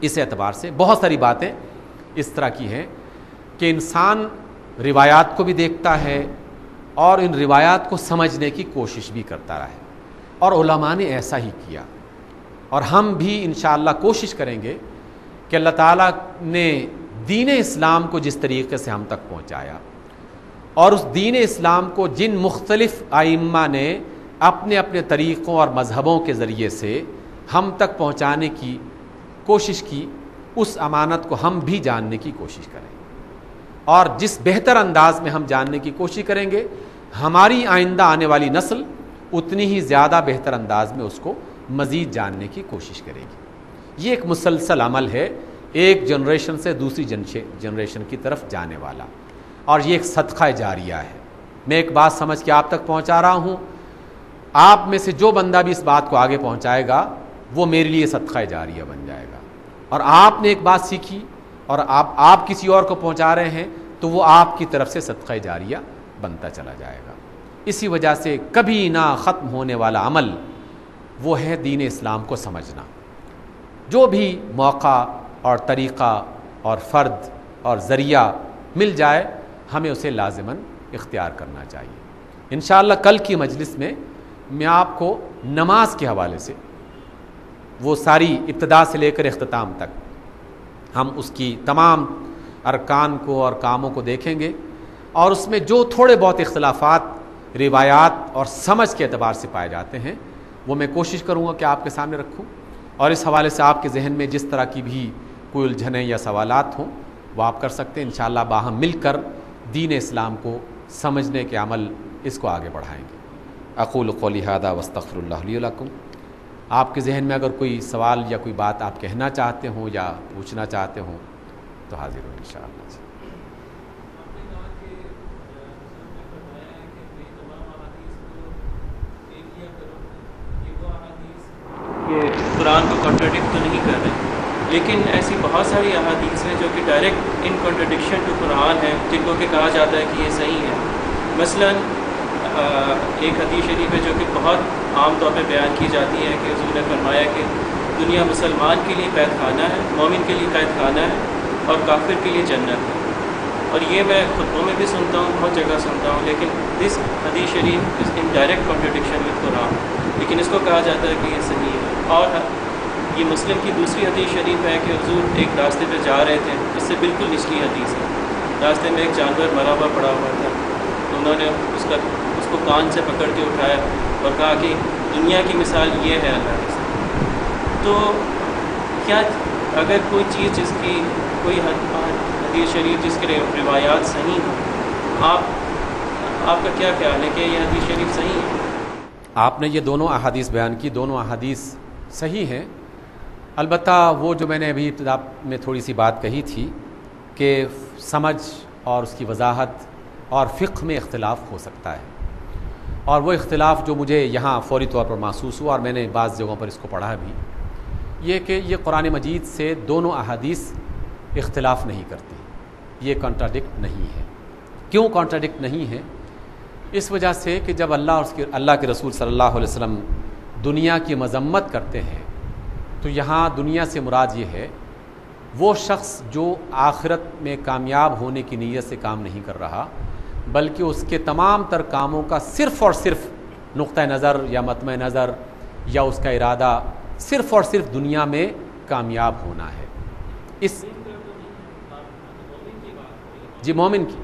اس اعتبار سے بہت ساری باتیں اس طرح کی ہیں کہ انسان روایات کو بھی دیکھتا ہے اور ان روایات کو سمجھنے کی کوشش بھی کرتا رہا ہے، اور علماء نے ایسا ہی کیا، اور ہم بھی انشاءاللہ کوشش کریں گے کہ اللہ تعالیٰ نے دین اسلام کو جس طریقے سے ہم تک پہنچایا، اور اس دین اسلام کو جن مختلف ائمہ نے اپنے اپنے طریقوں اور مذہبوں کے ذریعے سے ہم تک پہنچانے کی کوشش کی، اس امانت کو ہم بھی جاننے کی کوشش کریں، اور جس بہتر انداز میں ہم جاننے کی کوشش کریں گے، ہماری آئندہ آنے والی نسل اتنی ہی زیادہ بہتر انداز میں اس کو مزید جاننے کی کوشش کرے گی۔ یہ ایک مسلسل عمل ہے، ایک جنریشن سے دوسری جنریشن کی طرف جانے والا، اور یہ ایک صدقہ جاریہ ہے۔ میں ایک بات سمجھ کے آپ تک پہنچا رہا ہوں، آپ میں سے جو بندہ بھی اس بات کو آگے پہنچائے گا وہ میرے لیے صدقہ جاریہ بن جائے گا، اور آپ نے ایک بات سیکھی اور آپ کسی اور کو پہنچا رہے ہیں تو وہ آپ کی طرف سے صدقہ جاریہ بنتا چلا جائے گا۔ اسی وجہ سے کبھی نہ ختم ہونے والا عمل وہ ہے دین اسلام کو سمجھنا۔ جو بھی موقع اور طریقہ اور فرد اور ذریعہ مل جائے ہمیں اسے لازماً اختیار کرنا چاہیے۔ انشاءاللہ کل کی مجلس میں آپ کو نماز کے حوالے سے وہ ساری ابتدا سے لے کر اختتام تک ہم اس کی تمام ارکان کو اور کاموں کو دیکھیں گے، اور اس میں جو تھوڑے بہت اختلافات روایات اور سمجھ کے اعتبار سے پائے جاتے ہیں وہ میں کوشش کروں گا کہ آپ کے سامنے رکھوں، اور اس حوالے سے آپ کے ذہن میں جس طرح کی بھی کوئی الجھنیں یا سوالات ہوں وہ آپ کر سکتے ہیں۔ انشاءاللہ باہم مل کر دین اسلام کو سمجھنے کے عمل اس کو آگے بڑھائیں گے۔ اقول قولی ھذا واستغفر اللہ لی ولکم۔ آپ کے ذہن میں اگر کوئی سوال یا کوئی بات آپ کہنا چاہتے ہوں یا پوچھنا چاہتے ہوں تو حاضر ہوں انشاءاللہ۔ قرآن کو کنٹراڈکٹ تو نہیں کر رہے، لیکن ایسی بہت ساری احادیث ہیں جو کہ ڈائریکٹ ان کنٹراڈکشن ٹو قرآن ہیں، جن کو کہ کہا جاتا ہے کہ یہ صحیح ہے۔ مثلا ایک حدیث شریف ہے جو کہ بہت عام طور پہ بیان کی جاتی ہے کہ حضور نے فرمایا کہ دنیا مسلمان کے لیے قید خانہ ہے، مومن کے لیے قید خانہ ہے، اور کافر کے لیے جنت ہے۔ اور یہ میں خطبوں میں بھی سنتا ہوں، بہت جگہ سنتا ہوں، لیکن دس حدیث شریف از ان ڈائریکٹ کنٹراڈکشن وتھ قرآن، لیکن اس کو کہا جاتا ہے کہ یہ صحیح ہے۔ اور یہ مسلم کی دوسری حدیث شریف ہے کہ حضور ایک راستے پہ جا رہے تھے، اس سے بالکل نچلی حدیث ہے، راستے میں ایک جانور مرا ہوا پڑا ہوا تھا، تو انہوں نے اس کو کان سے پکڑ کے اٹھایا اور کہا کہ دنیا کی مثال یہ ہے اللہ کے ساتھ۔ تو کیا اگر کوئی چیز جس کی کوئی حدیث شریف جس کے روایات صحیح ہوں، آپ کا کیا خیال ہے کہ یہ حدیث شریف صحیح ہے؟ آپ نے یہ دونوں احادیث بیان کی، دونوں احادیث صحیح ہیں، البتہ وہ جو میں نے ابھی ابتدا میں تھوڑی سی بات کہی تھی کہ سمجھ اور اس کی وضاحت اور فقہ میں اختلاف ہو سکتا ہے، اور وہ اختلاف جو مجھے یہاں فوری طور پر محسوس ہوا اور میں نے بعض جگہوں پر اس کو پڑھا بھی، یہ کہ یہ قرآن مجید سے دونوں احادیث اختلاف نہیں کرتی، یہ کنٹراڈکٹ نہیں ہے۔ کیوں کنٹراڈکٹ نہیں ہے؟ اس وجہ سے کہ جب اللہ کے رسول صلی اللہ علیہ وسلم دنیا کی مذمت کرتے ہیں تو یہاں دنیا سے مراد یہ ہے وہ شخص جو آخرت میں کامیاب ہونے کی نیت سے کام نہیں کر رہا، بلکہ اس کے تمام تر کاموں کا صرف اور صرف نقطہ نظر یا مطمع نظر یا اس کا ارادہ صرف اور صرف دنیا میں کامیاب ہونا ہے۔ اس جی مومن کی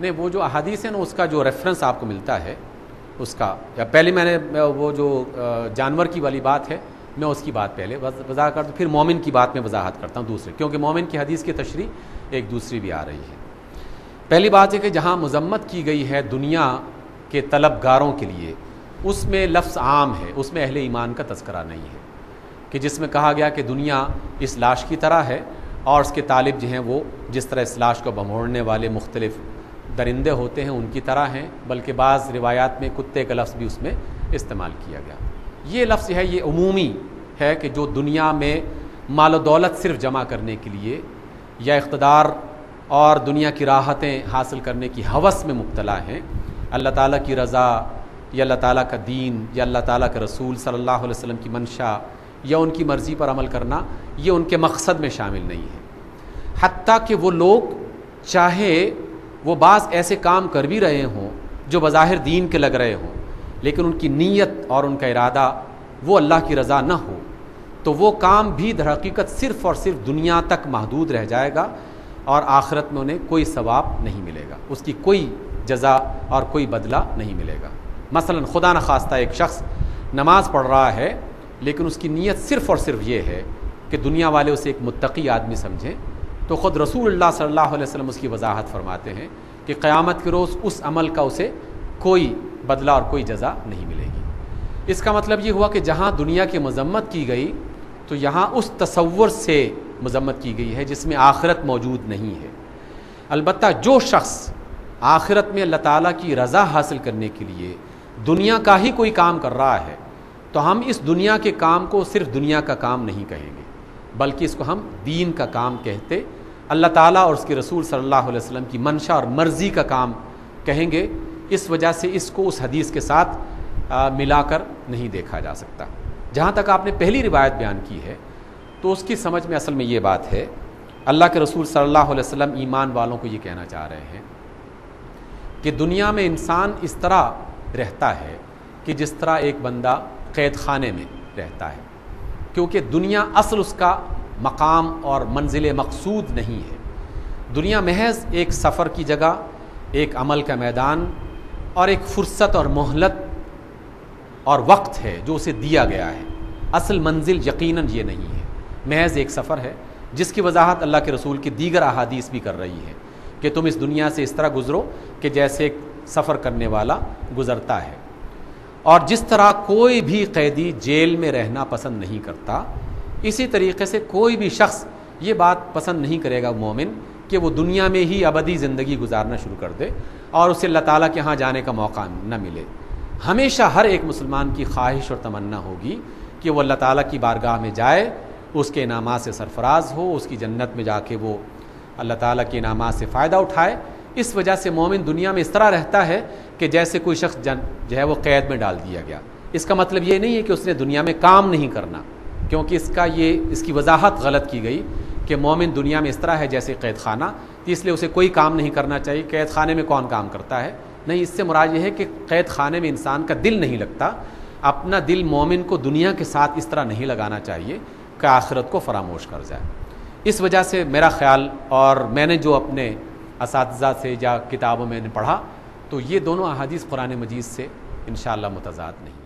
نہیں، وہ جو احادیث ہے نا اس کا جو ریفرنس آپ کو ملتا ہے اس کا، یا پہلے میں نے وہ جو جانور کی والی بات ہے میں اس کی بات پہلے وضاحت کرتا ہوں، پھر مومن کی بات میں وضاحت کرتا ہوں دوسرے، کیونکہ مومن کی حدیث کی تشریح ایک دوسری بھی آ رہی ہے۔ پہلی بات ہے کہ جہاں مذمت کی گئی ہے دنیا کے طلبگاروں کے لیے، اس میں لفظ عام ہے، اس میں اہل ایمان کا تذکرہ نہیں ہے، کہ جس میں کہا گیا کہ دنیا اس لاش کی طرح ہے اور اس کے طالب جو ہیں وہ جس طرح اس لاش کو بموڑنے والے مختلف درندے ہوتے ہیں ان کی طرح ہیں، بلکہ بعض روایات میں کتے کا لفظ بھی اس میں استعمال کیا گیا۔ یہ لفظ ہے یہ عمومی ہے کہ جو دنیا میں مال و دولت صرف جمع کرنے کے لیے یا اقتدار اور دنیا کی راحتیں حاصل کرنے کی ہوس میں مبتلا ہیں، اللہ تعالیٰ کی رضا یا اللہ تعالیٰ کا دین یا اللہ تعالیٰ کے رسول صلی اللہ علیہ وسلم کی منشا یا ان کی مرضی پر عمل کرنا یہ ان کے مقصد میں شامل نہیں ہے. حتیٰ کہ وہ لوگ چاہے وہ بعض ایسے کام کر بھی رہے ہوں جو بظاہر دین کے لگ رہے ہوں، لیکن ان کی نیت اور ان کا ارادہ وہ اللہ کی رضا نہ ہو، تو وہ کام بھی در حقیقت صرف اور صرف دنیا تک محدود رہ جائے گا اور آخرت میں انہیں کوئی ثواب نہیں ملے گا، اس کی کوئی جزا اور کوئی بدلہ نہیں ملے گا. مثلا خدا نخواستہ ایک شخص نماز پڑھ رہا ہے لیکن اس کی نیت صرف اور صرف یہ ہے کہ دنیا والے اسے ایک متقی آدمی سمجھیں، تو خود رسول اللہ صلی اللہ علیہ وسلم اس کی وضاحت فرماتے ہیں کہ قیامت کے روز اس عمل کا اسے کوئی بدلہ اور کوئی جزا نہیں ملے گی. اس کا مطلب یہ ہوا کہ جہاں دنیا کی مذمت کی گئی تو یہاں اس تصور سے مذمت کی گئی ہے جس میں آخرت موجود نہیں ہے. البتہ جو شخص آخرت میں اللہ تعالیٰ کی رضا حاصل کرنے کے لیے دنیا کا ہی کوئی کام کر رہا ہے تو ہم اس دنیا کے کام کو صرف دنیا کا کام نہیں کہیں گے، بلکہ اس کو ہم دین کا کام کہتے، اللہ تعالیٰ اور اس کے رسول صلی اللہ علیہ وسلم کی منشا اور مرضی کا کام کہیں گے. اس وجہ سے اس کو اس حدیث کے ساتھ ملا کر نہیں دیکھا جا سکتا. جہاں تک آپ نے پہلی روایت بیان کی ہے تو اس کی سمجھ میں اصل میں یہ بات ہے، اللہ کے رسول صلی اللہ علیہ وسلم ایمان والوں کو یہ کہنا چاہ رہے ہیں کہ دنیا میں انسان اس طرح رہتا ہے کہ جس طرح ایک بندہ قید خانے میں رہتا ہے، کیونکہ دنیا اصل اس کا مقام اور منزل مقصود نہیں ہے. دنیا محض ایک سفر کی جگہ، ایک عمل کا میدان اور ایک فرصت اور مہلت اور وقت ہے جو اسے دیا گیا ہے. اصل منزل یقیناً یہ نہیں ہے، محض ایک سفر ہے جس کی وضاحت اللہ کے رسول کی دیگر احادیث بھی کر رہی ہے کہ تم اس دنیا سے اس طرح گزرو کہ جیسے ایک سفر کرنے والا گزرتا ہے. اور جس طرح کوئی بھی قیدی جیل میں رہنا پسند نہیں کرتا، اسی طریقے سے کوئی بھی شخص یہ بات پسند نہیں کرے گا مومن کہ وہ دنیا میں ہی ابدی زندگی گزارنا شروع کر دے اور اسے اللہ تعالیٰ کے ہاں جانے کا موقع نہ ملے. ہمیشہ ہر ایک مسلمان کی خواہش اور تمنا ہوگی کہ وہ اللہ تعالیٰ کی بارگاہ میں جائے، اس کے انعامات سے سرفراز ہو، اس کی جنت میں جا کے وہ اللہ تعالیٰ کے انعامات سے فائدہ اٹھائے. اس وجہ سے مومن دنیا میں اس طرح رہتا ہے کہ جیسے کوئی شخص جو ہے وہ قید میں ڈال دیا گیا. اس کا مطلب یہ نہیں ہے کہ اس نے دنیا میں کام نہیں کرنا، کیونکہ اس کی وضاحت غلط کی گئی کہ مومن دنیا میں اس طرح ہے جیسے قید خانہ، اس لیے اسے کوئی کام نہیں کرنا چاہیے. قید خانے میں کون کام کرتا ہے؟ نہیں، اس سے مراد یہ ہے کہ قید خانے میں انسان کا دل نہیں لگتا. اپنا دل مومن کو دنیا کے ساتھ اس طرح نہیں لگانا چاہیے کہ آخرت کو فراموش کر جائے. اس وجہ سے میرا خیال، اور میں نے جو اپنے اساتذہ سے یا کتابوں میں نے پڑھا، تو یہ دونوں احادیث قرآن مجید سے انشاءاللہ متضاد نہیں.